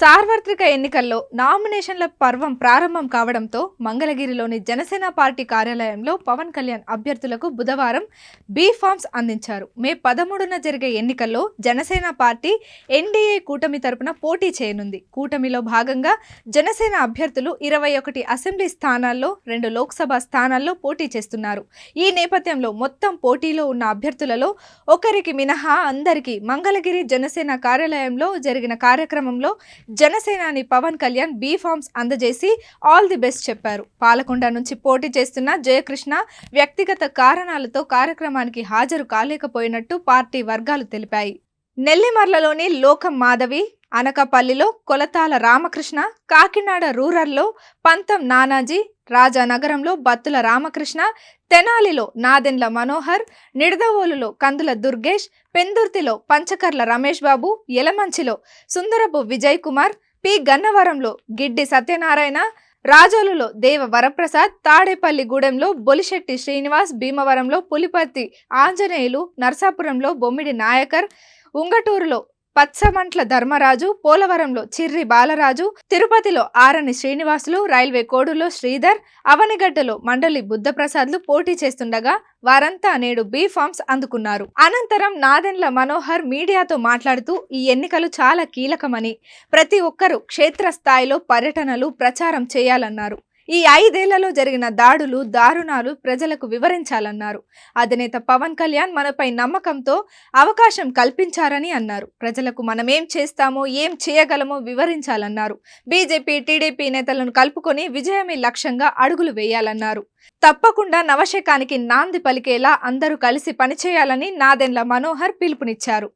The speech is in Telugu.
సార్వత్రిక ఎన్నికల్లో నామినేషన్ల పర్వం ప్రారంభం కావడంతో మంగళగిరిలోని జనసేన పార్టీ కార్యాలయంలో పవన్ కళ్యాణ్ అభ్యర్థులకు బుధవారం బీ ఫామ్స్ అందించారు. మే 13న జరిగే ఎన్నికల్లో జనసేన పార్టీ ఎన్డీఏ కూటమి తరపున పోటీ చేయనుంది. కూటమిలో భాగంగా జనసేన అభ్యర్థులు 21 అసెంబ్లీ స్థానాల్లో 2 లోక్సభ స్థానాల్లో పోటీ చేస్తున్నారు. ఈ నేపథ్యంలో మొత్తం పోటీలో ఉన్న అభ్యర్థులలో ఒకరికి మినహా అందరికీ మంగళగిరి జనసేన కార్యాలయంలో జరిగిన కార్యక్రమంలో జనసేనాని పవన్ కళ్యాణ్ బీ ఫామ్స్ అందజేసి ఆల్ ది బెస్ట్ చెప్పారు. పాలకొండ నుంచి పోటీ చేస్తున్న జయకృష్ణ వ్యక్తిగత కారణాలతో కార్యక్రమానికి హాజరు కాలేకపోయినట్టు పార్టీ వర్గాలు తెలిపాయి. నెల్లిమర్లలోని లోకం మాధవి, అనకాపల్లిలో కొలతాల రామకృష్ణ, కాకినాడ రూరల్లో పంతం నానాజీ, రాజానగరంలో బత్తుల రామకృష్ణ, తెనాలిలో నాదెండ్ల మనోహర్, నిడదవోలులో కందుల దుర్గేష్, పెందుర్తిలో పంచకర్ల రమేష్ బాబు, యలమంచిలో సుందరపు విజయ్ కుమార్, పి గన్నవరంలో గిడ్డి సత్యనారాయణ, రాజోలులో దేవ వరప్రసాద్, తాడేపల్లిగూడెంలో బొలిశెట్టి శ్రీనివాస్, భీమవరంలో పులిపర్తి ఆంజనేయులు, నర్సాపురంలో బొమ్మిడి నాయకర్, ఉంగటూరులో పచ్చమంట్ల ధర్మరాజు, పోలవరంలో చిర్రి బాలరాజు, తిరుపతిలో ఆరణి శ్రీనివాసులు, రైల్వే కోడులో శ్రీధర్, అవనిగడ్డలో మండలి బుద్ధప్రసాద్లు పోటీ చేస్తుండగా వారంతా నేడు బీ ఫామ్స్ అందుకున్నారు. అనంతరం నాదెండ్ల మనోహర్ మీడియాతో మాట్లాడుతూ ఈ ఎన్నికలు చాలా కీలకమని, ప్రతి ఒక్కరూ క్షేత్రస్థాయిలో పర్యటనలు ప్రచారం చేయాలన్నారు. ఈ 5 ఏళ్లలో జరిగిన దాడులు, దారుణాలు ప్రజలకు వివరించాలన్నారు. అధినేత పవన్ కళ్యాణ్ మనపై నమ్మకంతో అవకాశం కల్పించారని అన్నారు. ప్రజలకు మనమేం చేస్తామో, ఏం చేయగలమో వివరించాలన్నారు. బీజేపీ, టీడీపీ నేతలను కలుపుకొని విజయమే లక్ష్యంగా అడుగులు వేయాలన్నారు. తప్పకుండా నవశకానికి నాంది పలికేలా అందరూ కలిసి పనిచేయాలని నాదెండ్ల మనోహర్ పిలుపునిచ్చారు.